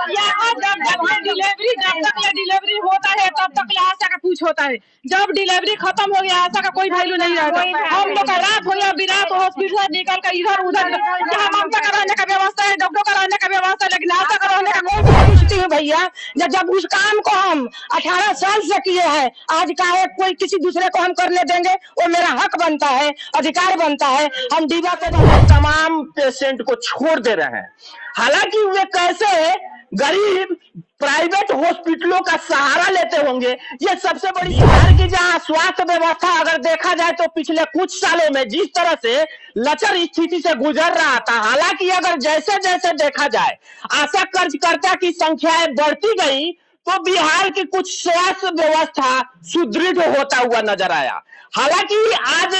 यहाँ जब तक ये डिलीवरी होता है तब तक आशा का कुछ होता है। जब डिलीवरी खत्म हो गया आशा का कोई वैल्यू नहीं रहता। हम लोग का रात हो या बिरात हॉस्पिटल से निकल कर इधर उधर जहाँ ममता का रहने का व्यवस्था है, डॉक्टर का रहने का व्यवस्था है, लेकिन आशा का रहने का कोई पूछती हूँ भैया। जब उस काम को हम 18 साल से किए हैं, आज का है कोई किसी दूसरे को हम करने देंगे? वो मेरा हक बनता है, अधिकार बनता है। हम दीवा पे तमाम पेशेंट को छोड़ दे रहे हैं। हालांकि वे कैसे गरीब प्राइवेट हॉस्पिटलों का सहारा लेते होंगे, ये सबसे बड़ी बिहार की जहां स्वास्थ्य व्यवस्था अगर देखा जाए तो पिछले कुछ सालों में जिस तरह से लचर स्थिति से गुजर रहा था, हालांकि अगर जैसे जैसे देखा जाए आशा कार्यकर्ता की संख्याएं बढ़ती गई तो बिहार की कुछ स्वास्थ्य व्यवस्था सुदृढ़ होता हुआ नजर आया। हालांकि आज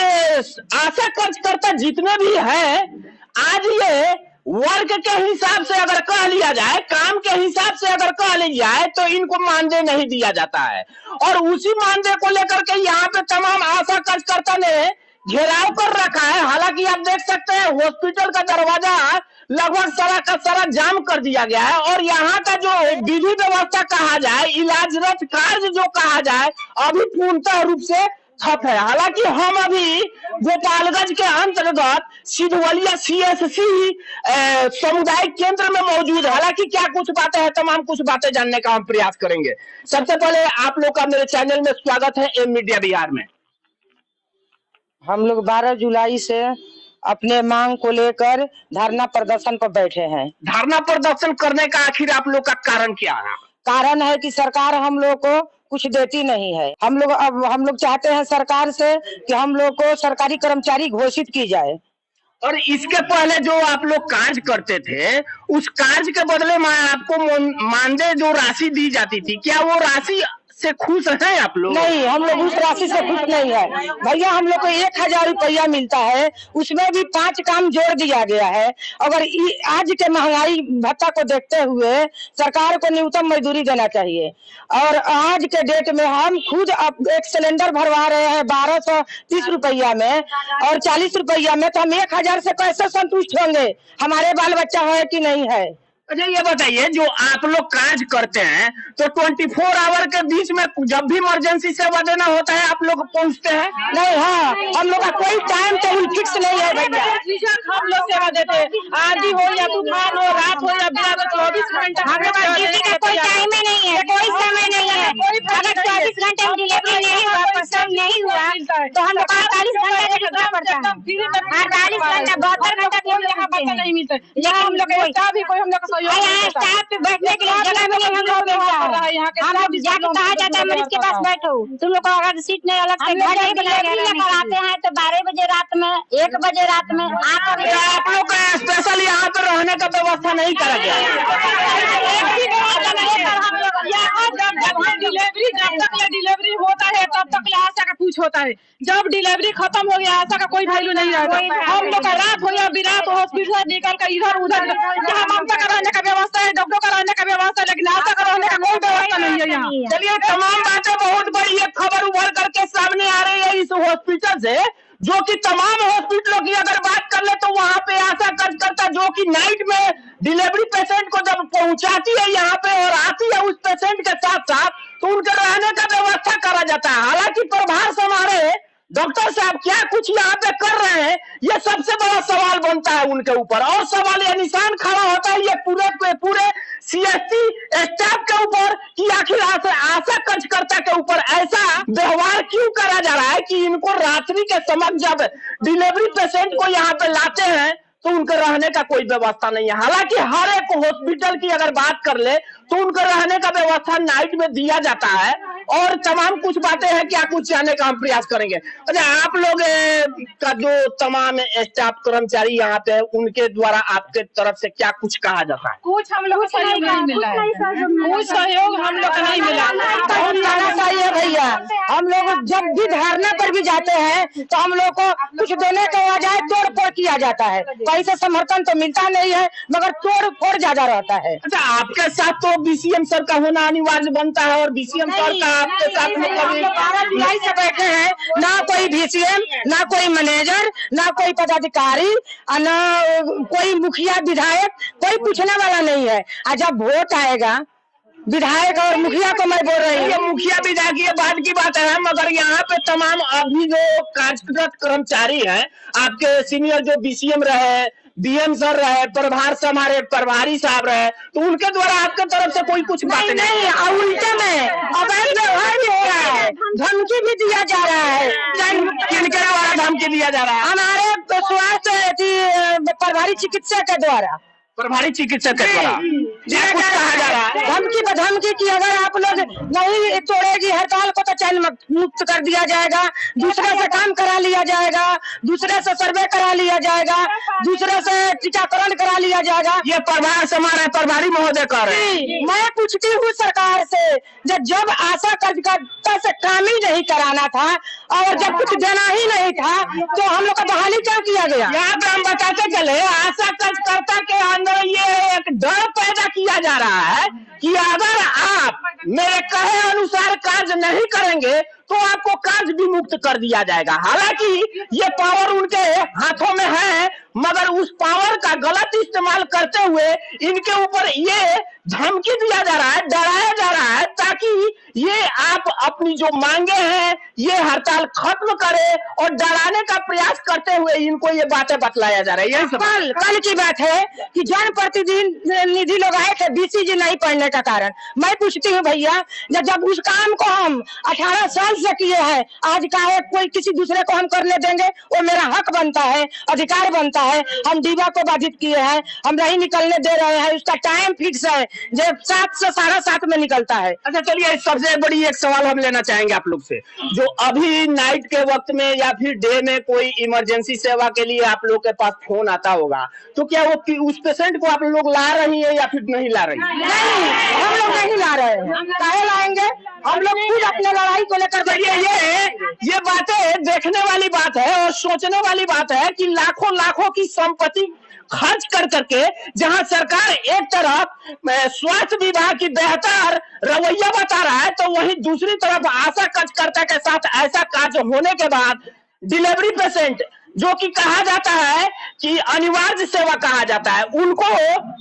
आशा कार्यकर्ता जितने भी हैं, आज ये वर्क के हिसाब से अगर कह लिया जाए, काम के हिसाब से अगर कह लिया जाए तो इनको मानदेय नहीं दिया जाता है। और उसी मानदेय को लेकर के यहाँ पे तमाम आशा कार्यकर्ता ने घेराव कर रखा है। हालांकि आप देख सकते हैं हॉस्पिटल का दरवाजा लगभग सारा का सारा जाम कर दिया गया है और यहाँ का जो विधि व्यवस्था कहा जाए, इलाजरत कार्य जो कहा जाए, अभी पूर्णतः रूप से ठप है। हालांकि हम अभी गोपालगंज के अंतर्गत सिधवलिया CSC सामुदायिक केंद्र में मौजूद है। हालांकि क्या कुछ बातें हैं, तमाम कुछ बातें जानने का हम प्रयास करेंगे। सबसे पहले आप लोग का मेरे चैनल में स्वागत है एम मीडिया बिहार में। हम लोग 12 जुलाई से अपने मांग को लेकर धरना प्रदर्शन पर बैठे हैं। धरना प्रदर्शन करने का आखिर आप लोग का कारण क्या है? कारण है कि सरकार हम लोग को कुछ देती नहीं है। हम लोग चाहते हैं सरकार से कि हम लोग को सरकारी कर्मचारी घोषित की जाए। और इसके पहले जो आप लोग कार्य करते थे, उस कार्य के बदले में आपको मानदेय जो राशि दी जाती थी, क्या वो राशि से खुश हैं आप लोग? नहीं, हम लोग उस राशि से खुश नहीं है भैया। हम लोग को 1000 रुपया मिलता है, उसमें भी 5 काम जोड़ दिया गया है। अगर आज के महंगाई भत्ता को देखते हुए सरकार को न्यूनतम मजदूरी देना चाहिए। और आज के डेट में हम खुद अब एक सिलेंडर भरवा रहे हैं 1230 रुपया में और 40 रुपया में, तो हम 1000 से कैसे संतुष्ट होंगे? हमारे बाल बच्चा है कि नहीं है? अच्छा ये बताइए, जो आप लोग कार्य करते हैं तो 24 आवर के बीच में जब भी इमरजेंसी सेवा देना होता है आप लोग पहुंचते हैं? नहीं, हाँ, हम लोग का कोई टाइम टेबल फिक्स नहीं है भैया। हम लोग सेवा देते हैं, आंधी हो या तूफान हो, रात हो या बिना 24 घंटा हम लोग का ड्यूटी का कोई टाइम ही नहीं है, कोई समय नहीं है। अगर 24 घंटे में डिलीवरी नहीं हुआ, प्रसव नहीं हुआ तो हम लोग 48 घंटे रुकना पड़ता है। 48 घंटा 72 घंटा नहीं मिलता। यहाँ हम लोग स्टाफ भी कोई हम लोग स्टाफ पे बैठने के लिए जगह भी नहीं हम लोग मिलता है। हम लोग जाके कहा जाता है मरीज के पास बैठो, तुम लोग को अगर सीट नहीं अलग से घर नहीं लेकर आते हैं तो 12 बजे रात में 1 बजे रात में आकर आप लोग का स्पेशल यहाँ पे रहने का व्यवस्था नहीं करा गया? जब तक ये डिलीवरी होता है तब तक आशा का कुछ होता है। जब डिलीवरी खत्म हो गया आशा का कोई वैल्यू नहीं रहता। हम लोग का रात हो या बिरात हॉस्पिटल से निकल कर इधर उधर जहाँ ममता का रहने का व्यवस्था है, डॉक्टर का रहने का व्यवस्था है, लेकिन आशा का रहने का कोई व्यवस्था नहीं है यहाँ। चलिए, तमाम बातें बहुत बड़ी एक खबर उभर करके सामने आ रही है इस हॉस्पिटल से, जो कि तमाम हॉस्पिटलों की अगर बात कर ले तो वहां पे आशा कार्यकर्ता जो कि नाइट में डिलीवरी पेशेंट को जब पहुंचाती है यहाँ पे और आती है उस पेशेंट के साथ साथ, तो उनके रहने का व्यवस्था करा जाता है। हालांकि प्रभार संभाले डॉक्टर साहब क्या कुछ यहाँ पे कर रहे हैं, ये सबसे बड़ा सवाल बनता है उनके ऊपर। और सवाल ये निशान खड़ा होता है ये पूरे CSC स्टाफ के ऊपर कि आखिर आशा कार्यकर्ता के ऊपर ऐसा व्यवहार क्यों करा जा रहा है कि इनको रात्रि के समय जब डिलीवरी पेशेंट को यहाँ पे लाते हैं तो उनके रहने का कोई व्यवस्था नहीं है। हालांकि हर एक हॉस्पिटल की अगर बात कर ले तो उनके रहने का व्यवस्था नाइट में दिया जाता है और तमाम कुछ बातें हैं, क्या कुछ जानने का हम प्रयास करेंगे। अच्छा, आप लोग का जो तमाम स्टाफ कर्मचारी यहाँ पे उनके द्वारा आपके तरफ से क्या कुछ कहा जाता है? कुछ हम लोग को सहयोग नहीं मिला है, कुछ सहयोग हम लोग को नहीं मिला। बहुत लाना चाहिए भैया। हम लोग जब भी धरना पर भी जाते हैं तो हम लोग को कुछ देने के बजाय तोड़ फोड़ किया जाता है। कहीं से समर्थन तो मिलता नहीं है मगर तोड़ फोड़ ज्यादा रहता है। अच्छा, आपके साथ तो BCM सर का होना अनिवार्य बनता है और BCM सर का आपके साथ में कभी? 12 जुलाई से बैठे हैं, ना कोई VCM, ना कोई मैनेजर, ना कोई पदाधिकारी, ना कोई मुखिया विधायक, कोई पूछने वाला नहीं है। और जब वोट आएगा, विधायक और मुखिया को मैं बोल रही ये हूँ, मुखिया विधायक ये बात की बात है, मगर यहाँ पे तमाम अभी जो कार्यरत कर्मचारी हैं, आपके सीनियर जो BCM रहे, DM सर रहे, प्रभार से हमारे प्रभारी साहब रहे, तो उनके द्वारा आपके तरफ से कोई कुछ बात नहीं, और उल्टे में अवैध व्यवहार भी हो रहा है, धमकी भी दिया जा रहा है। किनके द्वारा धमकी दिया जा रहा है? हमारे स्वास्थ्य प्रभारी चिकित्सक के द्वारा, प्रभारी चिकित्सक के द्वारा क्या कुछ कहा जा रहा है? धमकी पर धमकी की, अगर आप लोग नहीं तोड़ेगी हड़ताल को तो चैन मुक्त कर दिया जाएगा, दूसरे से काम करा लिया जाएगा, दूसरे से सर्वे करा लिया जाएगा, दूसरे से टीकाकरण करा लिया जाएगा। ये प्रभार से हमारे प्रभारी महोदय कर रहे हैं। मैं पूछती हूँ सरकार से, जब आशा कार्यकर्ता से काम ही नहीं कराना था और जब कुछ देना ही नहीं था, तो हम लोग का बहाली क्या किया गया? यहाँ पे हम बताते चले, आशा कार्यकर्ता के अंदर ये एक डर पैदा किया जा रहा है कि अगर आप मेरे कहे अनुसार कार्य नहीं करेंगे तो आपको कार्य भी मुक्त कर दिया जाएगा। हालांकि ये पावर उनके हाथों में है, मगर उस पावर का गलत इस्तेमाल करते हुए इनके ऊपर ये धमकी दिया जा रहा है, डराया जा रहा है, ताकि ये आप अपनी जो मांगे हैं ये हड़ताल खत्म करे, और डराने का प्रयास करते हुए इनको ये बातें बतलाया जा रहा है। यही सब कल की बात है कि जनप्रतिनिधि लोग आए थे BCG नहीं पढ़ने का कारण। मैं पूछती हूँ भैया, जब उस काम को हम 18 साल से किए हैं, आज काहे कोई किसी दूसरे को हम करने देंगे? वो मेरा हक बनता है, अधिकार बनता है। हम डीवा को बाधित किए हैं, हम नहीं निकलने दे रहे हैं, उसका टाइम फिक्स है, जब 7 से 7:30 में निकलता है। अच्छा चलिए, सबसे बड़ी एक सवाल हम लेना चाहेंगे आप लोग से, जो अभी नाइट के वक्त में या फिर डे में कोई इमरजेंसी सेवा के लिए आप लोग के पास फोन आता होगा, तो क्या वो उस पेशेंट को आप लोग ला रही है या फिर नहीं ला रही है? नहीं, हम लोग नहीं ला रहे हैं। काहे लाएंगे? हम लोग खुद अपने लड़ाई को लेकर ये बातें देखने वाली बात है और सोचने वाली बात है कि लाखों लाखों की संपत्ति खर्च कर करके जहां सरकार एक तरफ स्वास्थ्य विभाग की बेहतर रवैया बता रहा है, तो वहीं दूसरी तरफ आशा कार्यकर्ता के साथ ऐसा कार्य होने के बाद डिलीवरी पेशेंट, जो कि कहा जाता है कि अनिवार्य सेवा कहा जाता है, उनको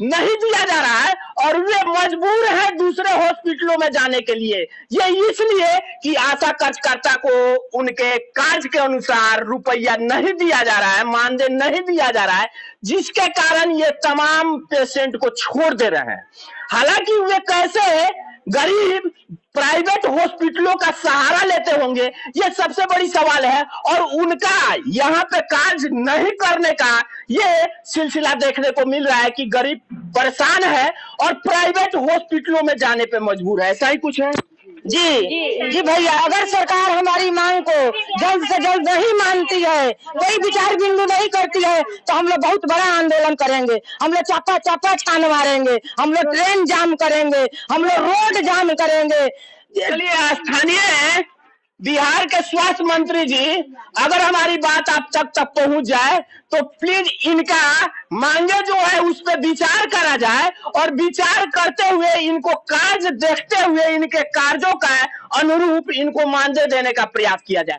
नहीं दिया जा रहा है और वे मजबूर हैं दूसरे हॉस्पिटलों में जाने के लिए। ये इसलिए कि आशा कार्यकर्ता को उनके कार्य के अनुसार रुपया नहीं दिया जा रहा है, मानदेय नहीं दिया जा रहा है, जिसके कारण ये तमाम पेशेंट को छोड़ दे रहे हैं। हालांकि वे कैसे गरीब प्राइवेट हॉस्पिटलों का सहारा लेते होंगे, ये सबसे बड़ी सवाल है, और उनका यहाँ पे कार्य नहीं करने का ये सिलसिला देखने को मिल रहा है कि गरीब परेशान है और प्राइवेट हॉस्पिटलों में जाने पे मजबूर है। ऐसा ही कुछ है? जी भैया, अगर सरकार हमारी मांग को जल्द से जल्द नहीं मानती है, कोई विचार बिंदु नहीं करती है, तो हम लोग बहुत बड़ा आंदोलन करेंगे। हम लोग चापा छान मारेंगे, हम लोग ट्रेन जाम करेंगे, हम लोग रोड जाम करेंगे। चलिए, स्थानीय बिहार के स्वास्थ्य मंत्री जी, अगर हमारी बात आप तक पहुंच जाए तो प्लीज इनका मांगे जो है उस पर विचार करा जाए, और विचार करते हुए इनको कार्य देखते हुए इनके कार्यों का अनुरूप इनको मानदेय देने का प्रयास किया जाए।